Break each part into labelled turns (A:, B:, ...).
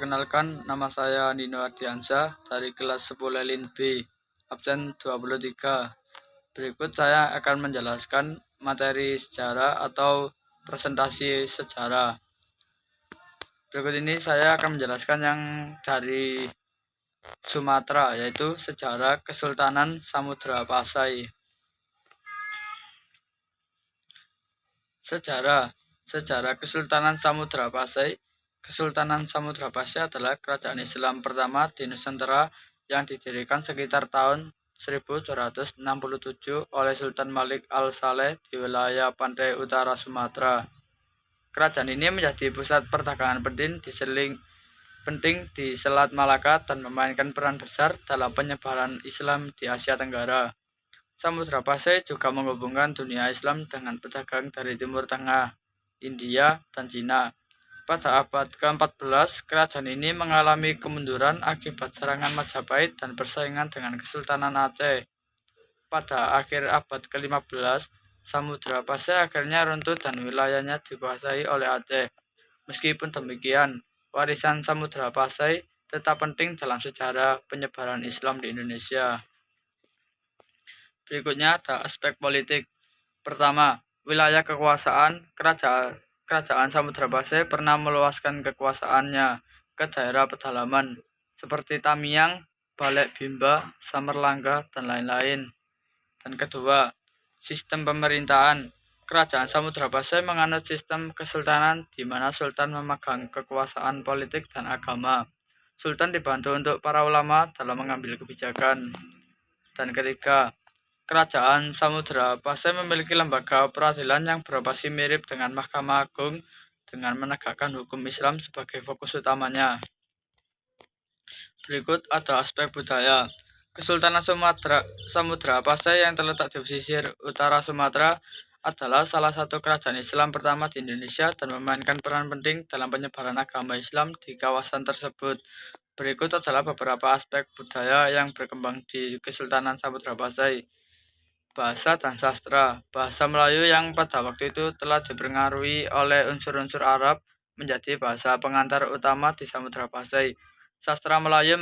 A: perkenalkan, nama saya Nino Ardiansyah dari kelas 10 Lin B, absen 23. Berikut saya akan menjelaskan materi sejarah atau presentasi sejarah. Berikut ini saya akan menjelaskan yang dari Sumatera, yaitu sejarah Kesultanan Samudra Pasai. Sejarah Kesultanan Samudra Pasai. Kesultanan Samudra Pasai adalah kerajaan Islam pertama di Nusantara yang didirikan sekitar tahun 1267 oleh Sultan Malik Al-Saleh di wilayah pantai utara Sumatera. Kerajaan ini menjadi pusat perdagangan penting di Selat Malaka dan memainkan peran besar dalam penyebaran Islam di Asia Tenggara. Samudra Pasai juga menghubungkan dunia Islam dengan pedagang dari Timur Tengah, India, dan Cina. Pada abad ke-14, kerajaan ini mengalami kemunduran akibat serangan Majapahit dan persaingan dengan Kesultanan Aceh. Pada akhir abad ke-15, Samudra Pasai akhirnya runtuh dan wilayahnya dikuasai oleh Aceh. Meskipun demikian, warisan Samudra Pasai tetap penting dalam sejarah penyebaran Islam di Indonesia. Berikutnya ada aspek politik. Pertama, wilayah kekuasaan. Kerajaan Samudra Pasai pernah meluaskan kekuasaannya ke daerah pedalaman seperti Tamiang, Balek Bimba, Samerlangga, dan lain-lain. Dan kedua, sistem pemerintahan. Kerajaan Samudra Pasai menganut sistem kesultanan di mana sultan memegang kekuasaan politik dan agama. Sultan dibantu untuk para ulama dalam mengambil kebijakan. Dan ketiga, Kerajaan Samudra Pasai memiliki lembaga peradilan yang beroperasi mirip dengan Mahkamah Agung dengan menegakkan hukum Islam sebagai fokus utamanya. Berikut ada aspek budaya. Kesultanan Samudra Pasai yang terletak di pesisir utara Sumatera adalah salah satu kerajaan Islam pertama di Indonesia dan memainkan peran penting dalam penyebaran agama Islam di kawasan tersebut. Berikut adalah beberapa aspek budaya yang berkembang di Kesultanan Samudra Pasai. Bahasa dan sastra. Bahasa Melayu yang pada waktu itu telah dipengaruhi oleh unsur-unsur Arab menjadi bahasa pengantar utama di Samudra Pasai. Sastra Melayu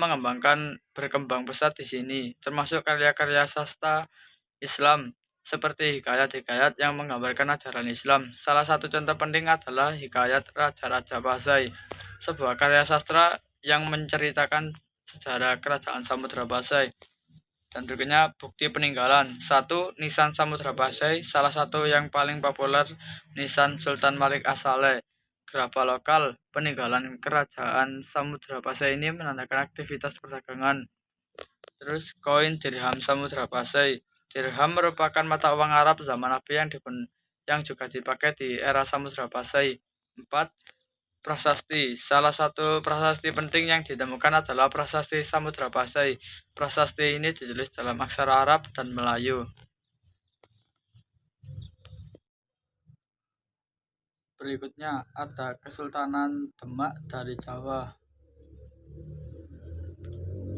A: berkembang pesat di sini, termasuk karya-karya sastra Islam seperti hikayat-hikayat yang menggambarkan ajaran Islam. Salah satu contoh penting adalah Hikayat Raja-Raja Pasai, sebuah karya sastra yang menceritakan sejarah kerajaan Samudra Pasai. Dan berikutnya bukti peninggalan. 1. Nisan Samudra Pasai. Salah satu yang paling populer, nisan Sultan Malik As-Saleh. Gerabah lokal peninggalan kerajaan Samudra Pasai ini menandakan aktivitas perdagangan. Terus koin dirham Samudra Pasai. Dirham merupakan mata uang Arab zaman Nabi yang juga dipakai di era Samudra Pasai. 4. Prasasti. Salah satu prasasti penting yang ditemukan adalah prasasti Samudra Pasai. Prasasti ini ditulis dalam aksara Arab dan Melayu. Berikutnya ada Kesultanan Demak dari Jawa.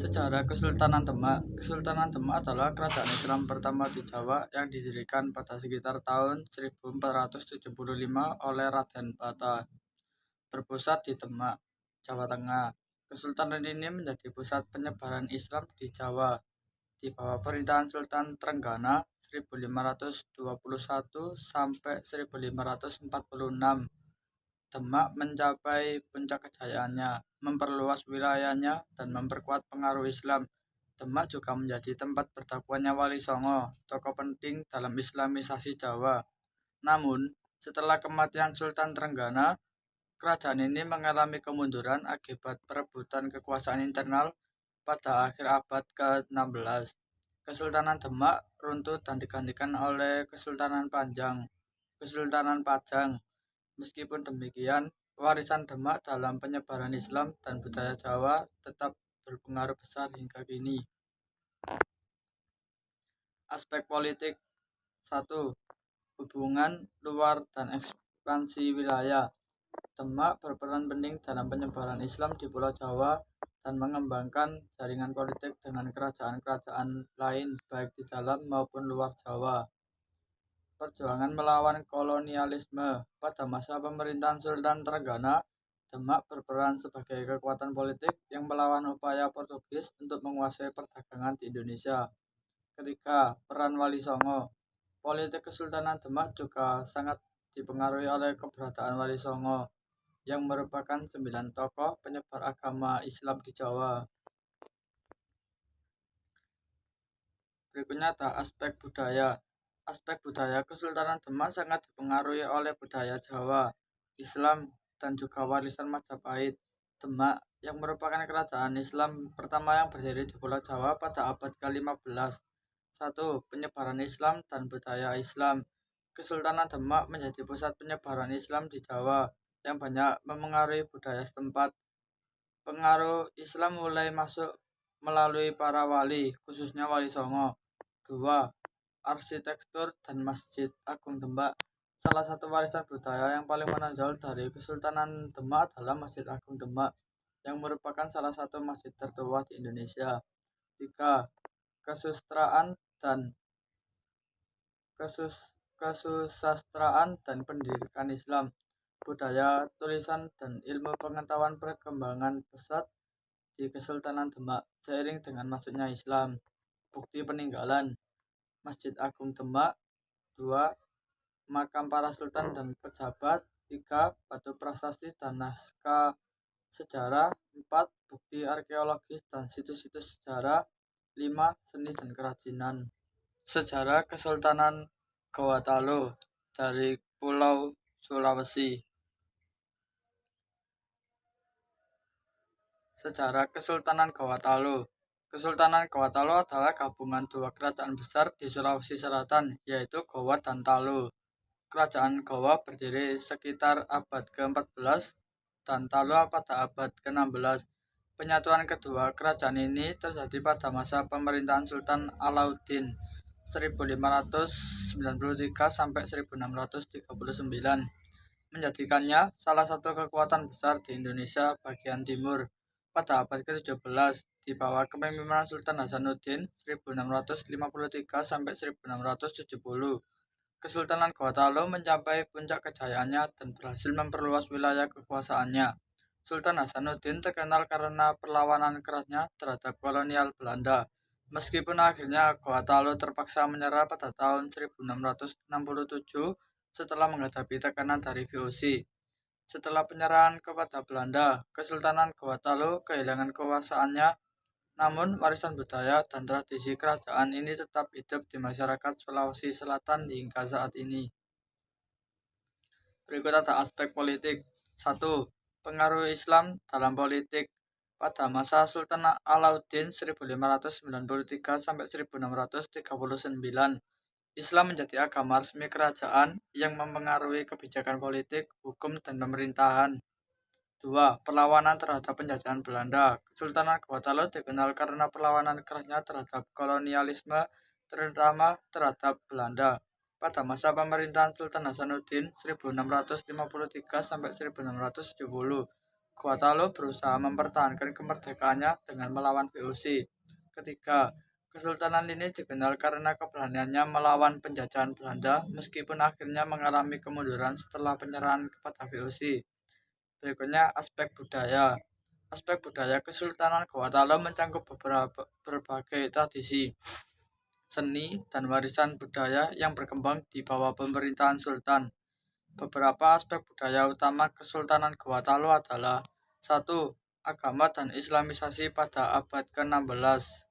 A: Sejarah Kesultanan Demak. Kesultanan Demak adalah kerajaan Islam pertama di Jawa yang didirikan pada sekitar tahun 1475 oleh Raden Bata. Berpusat di Demak, Jawa Tengah. Kesultanan ini menjadi pusat penyebaran Islam di Jawa di bawah pemerintahan Sultan Trenggana 1521 sampai 1546. Demak mencapai puncak kejayaannya, memperluas wilayahnya dan memperkuat pengaruh Islam. Demak juga menjadi tempat berdakwahnya Wali Songo, tokoh penting dalam Islamisasi Jawa. Namun, setelah kematian Sultan Trenggana, kerajaan ini mengalami kemunduran akibat perebutan kekuasaan internal pada akhir abad ke-16. Kesultanan Demak runtuh dan digantikan oleh Kesultanan Pajang. Meskipun demikian, warisan Demak dalam penyebaran Islam dan budaya Jawa tetap berpengaruh besar hingga kini. Aspek politik. 1. Hubungan luar dan ekspansi wilayah. Demak berperan penting dalam penyebaran Islam di Pulau Jawa dan mengembangkan jaringan politik dengan kerajaan-kerajaan lain baik di dalam maupun luar Jawa. Perjuangan melawan kolonialisme. Pada masa pemerintahan Sultan Trenggana, Demak berperan sebagai kekuatan politik yang melawan upaya Portugis untuk menguasai perdagangan di Indonesia. Ketiga, peran Wali Songo. Politik Kesultanan Demak juga sangat dipengaruhi oleh keberadaan Wali Songo yang merupakan 9 tokoh penyebar agama Islam di Jawa. Berikutnya ada aspek budaya. Aspek budaya Kesultanan Demak sangat dipengaruhi oleh budaya Jawa, Islam, dan juga warisan Majapahit. Demak yang merupakan kerajaan Islam pertama yang berdiri di Pulau Jawa pada abad ke-15. 1. Penyebaran Islam dan budaya Islam. Kesultanan Demak menjadi pusat penyebaran Islam di Jawa yang banyak memengaruhi budaya setempat. Pengaruh Islam mulai masuk melalui para wali, khususnya Wali Songo. 2. Arsitektur dan Masjid Agung Demak. Salah satu warisan budaya yang paling menonjol dari Kesultanan Demak adalah Masjid Agung Demak, yang merupakan salah satu masjid tertua di Indonesia. 3. Kesusastraan dan pendidikan Islam. Budaya, tulisan, dan ilmu pengetahuan perkembangan pesat di Kesultanan Demak seiring dengan masuknya Islam. Bukti peninggalan Masjid Agung Demak. 2. Makam para sultan dan pejabat. 3. Batu prasasti dan naskah sejarah. 4. Bukti arkeologis dan situs-situs sejarah. 5. Seni dan kerajinan. Sejarah Kesultanan Gawatalo dari Pulau Sulawesi. Sejarah Kesultanan Gawatalo. Kesultanan Gawatalo adalah gabungan dua kerajaan besar di Sulawesi Selatan, yaitu Gowa dan Talo. Kerajaan Gowa berdiri sekitar abad ke-14 dan Talo pada abad ke-16. Penyatuan kedua kerajaan ini terjadi pada masa pemerintahan Sultan Alauddin 1593 sampai 1639, menjadikannya salah satu kekuatan besar di Indonesia bagian timur. Pada abad ke-17, di bawah kepemimpinan Sultan Hasanuddin 1653 sampai 1670, Kesultanan Gawatalo mencapai puncak kejayaannya dan berhasil memperluas wilayah kekuasaannya. Sultan Hasanuddin terkenal karena perlawanan kerasnya terhadap kolonial Belanda. Meskipun akhirnya Gawatalo terpaksa menyerah pada tahun 1667 setelah menghadapi tekanan dari VOC. Setelah penyerahan kepada Belanda, Kesultanan Gawatalo kehilangan kekuasaannya, namun warisan budaya dan tradisi kerajaan ini tetap hidup di masyarakat Sulawesi Selatan hingga saat ini. Berikut ada aspek politik. 1. Pengaruh Islam dalam politik. Pada masa Sultan Alauddin 1593 sampai 1639, Islam menjadi agama resmi kerajaan yang mempengaruhi kebijakan politik, hukum, dan pemerintahan. 2. Perlawanan terhadap penjajahan Belanda. Kesultanan Gawatalo dikenal karena perlawanan kerasnya terhadap kolonialisme, terutama terhadap Belanda. Pada masa pemerintahan Sultan Hasanuddin 1653 sampai 1670, Gawatalo berusaha mempertahankan kemerdekaannya dengan melawan VOC. Ketiga, Kesultanan ini dikenal karena keberaniannya melawan penjajahan Belanda meskipun akhirnya mengalami kemunduran setelah penyerahan kepada VOC. Berikutnya aspek budaya. Aspek budaya Kesultanan Gawatalo mencakup berbagai tradisi, seni, dan warisan budaya yang berkembang di bawah pemerintahan Sultan. Beberapa aspek budaya utama Kesultanan Gawatalo adalah: 1. Agama dan Islamisasi pada abad ke-16.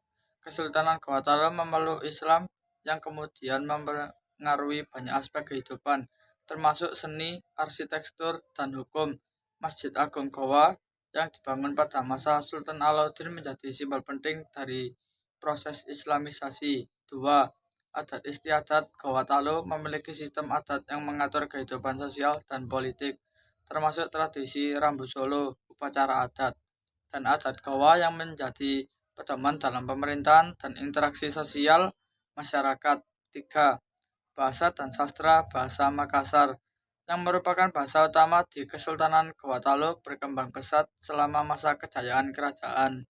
A: Kesultanan Gawatalo memeluk Islam yang kemudian mempengaruhi banyak aspek kehidupan, termasuk seni, arsitektur, dan hukum. Masjid Agung Gowa yang dibangun pada masa Sultan Alauddin menjadi simbol penting dari proses Islamisasi. 2. Adat istiadat Gawatalo memiliki sistem adat yang mengatur kehidupan sosial dan politik, termasuk tradisi rambu solo, upacara adat, dan adat Gowa yang menjadi pedoman dalam pemerintahan dan interaksi sosial masyarakat. 3. Bahasa dan sastra bahasa Makassar, yang merupakan bahasa utama di Kesultanan Gawatalo, berkembang pesat selama masa kejayaan kerajaan.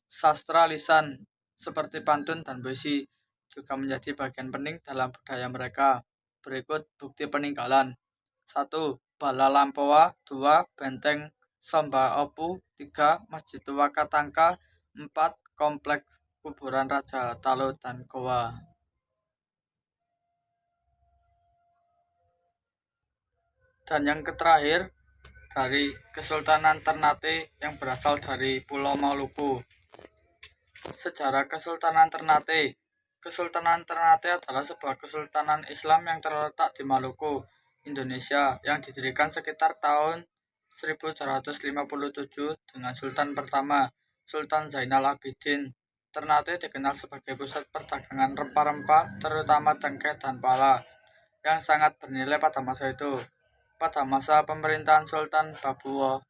A: Sastra lisan seperti pantun dan puisi juga menjadi bagian penting dalam budaya mereka. Berikut bukti peninggalan. 1. Bala Lampoa. 2. Benteng Samba Opu. 3. Masjid Tua Katangka. 4. Kompleks Kuburan Raja Talu dan Goa. Dan yang terakhir dari Kesultanan Ternate yang berasal dari Pulau Maluku. Sejarah Kesultanan Ternate. Kesultanan Ternate adalah sebuah kesultanan Islam yang terletak di Maluku, Indonesia, yang didirikan sekitar tahun 1757 dengan Sultan pertama, Sultan Zainal Abidin. Ternate dikenal sebagai pusat perdagangan rempah-rempah, terutama cengkeh dan pala, yang sangat bernilai pada masa itu. Pada masa pemerintahan Sultan Babuwo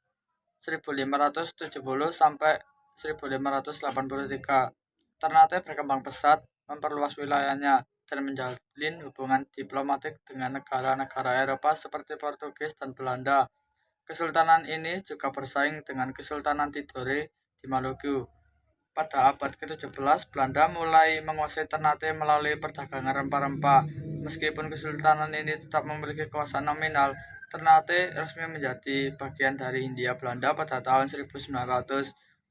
A: 1570 sampai 1583, Ternate berkembang pesat, memperluas wilayahnya, dan menjalin hubungan diplomatik dengan negara-negara Eropa seperti Portugis dan Belanda. Kesultanan ini juga bersaing dengan Kesultanan Tidore di Maluku. Pada abad ke-17, Belanda mulai menguasai Ternate melalui perdagangan rempah-rempah. Meskipun kesultanan ini tetap memiliki kekuasaan nominal, Ternate resmi menjadi bagian dari Hindia Belanda pada tahun 1900.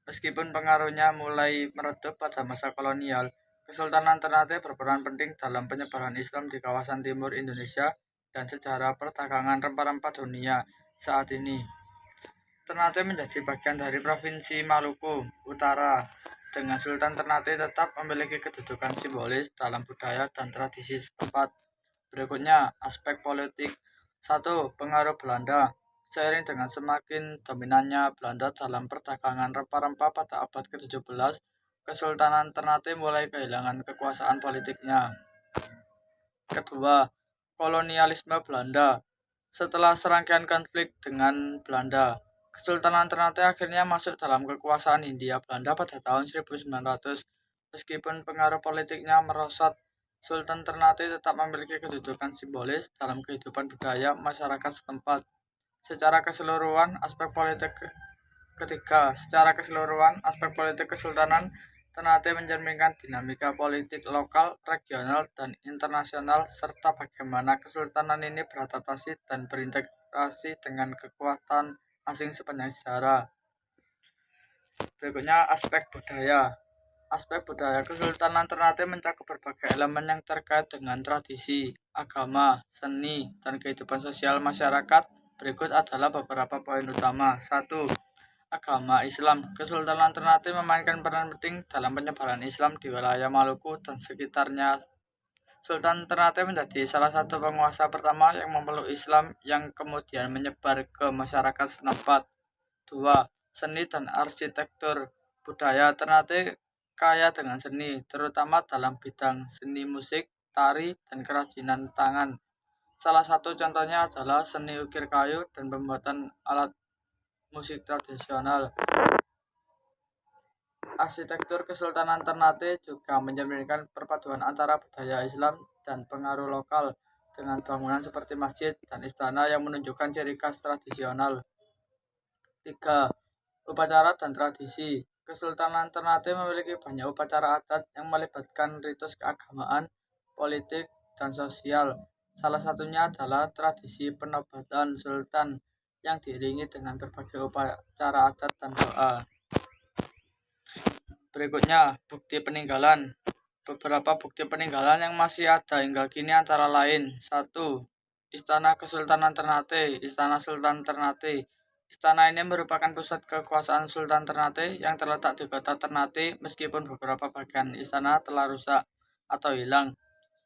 A: Meskipun pengaruhnya mulai meredup pada masa kolonial, Kesultanan Ternate berperan penting dalam penyebaran Islam di kawasan timur Indonesia dan sejarah perdagangan rempah-rempah dunia saat ini. Ternate menjadi bagian dari Provinsi Maluku Utara, dengan Sultan Ternate tetap memiliki kedudukan simbolis dalam budaya dan tradisi setempat. Berikutnya, aspek politik. 1. Pengaruh Belanda. Seiring dengan semakin dominannya Belanda dalam perdagangan rempah-rempah pada abad ke-17, Kesultanan Ternate mulai kehilangan kekuasaan politiknya. Kedua, kolonialisme Belanda. Setelah serangkaian konflik dengan Belanda, Kesultanan Ternate akhirnya masuk dalam kekuasaan Hindia Belanda pada tahun 1900. Meskipun pengaruh politiknya merosot, Sultan Ternate tetap memiliki kedudukan simbolis dalam kehidupan budaya masyarakat setempat. Secara keseluruhan, aspek politik Kesultanan Ternate mencerminkan dinamika politik lokal, regional, dan internasional, serta bagaimana kesultanan ini beradaptasi dan berintegrasi dengan kekuatan asing sepanjang sejarah. Berikutnya, aspek budaya. Aspek budaya Kesultanan Ternate mencakup berbagai elemen yang terkait dengan tradisi, agama, seni, dan kehidupan sosial masyarakat. Berikut adalah beberapa poin utama. 1. Agama Islam. Kesultanan Ternate memainkan peran penting dalam penyebaran Islam di wilayah Maluku dan sekitarnya. Sultan Ternate menjadi salah satu penguasa pertama yang memeluk Islam yang kemudian menyebar ke masyarakat setempat. 2. Seni dan arsitektur. Budaya Ternate kaya dengan seni, terutama dalam bidang seni musik, tari, dan kerajinan tangan. Salah satu contohnya adalah seni ukir kayu dan pembuatan alat musik tradisional. Arsitektur Kesultanan Ternate juga mencerminkan perpaduan antara budaya Islam dan pengaruh lokal, dengan bangunan seperti masjid dan istana yang menunjukkan ciri khas tradisional. 3. Upacara dan tradisi. Kesultanan Ternate memiliki banyak upacara adat yang melibatkan ritus keagamaan, politik, dan sosial. Salah satunya adalah tradisi penobatan sultan yang diiringi dengan berbagai upacara adat dan doa. Berikutnya, bukti peninggalan. Beberapa bukti peninggalan yang masih ada hingga kini antara lain: 1. Istana Kesultanan Ternate. Istana Sultan Ternate. Istana ini merupakan pusat kekuasaan Sultan Ternate yang terletak di kota Ternate, meskipun beberapa bagian istana telah rusak atau hilang.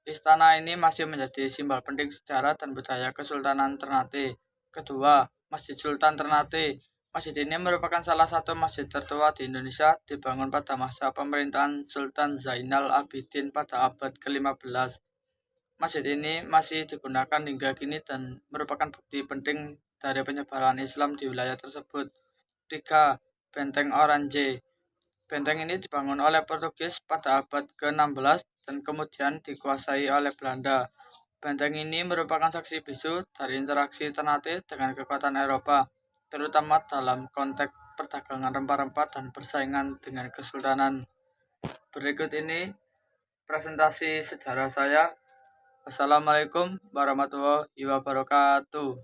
A: Istana ini masih menjadi simbol penting sejarah dan budaya Kesultanan Ternate. Kedua, Masjid Sultan Ternate. Masjid ini merupakan salah satu masjid tertua di Indonesia, dibangun pada masa pemerintahan Sultan Zainal Abidin pada abad ke-15. Masjid ini masih digunakan hingga kini dan merupakan bukti penting dari penyebaran Islam di wilayah tersebut. 3. Benteng Orange. Benteng ini dibangun oleh Portugis pada abad ke-16 dan kemudian dikuasai oleh Belanda. Benteng ini merupakan saksi bisu dari interaksi Ternate dengan kekuatan Eropa, terutama dalam konteks perdagangan rempah-rempah dan persaingan dengan kesultanan. Berikut ini presentasi sejarah saya. Assalamualaikum warahmatullahi wabarakatuh.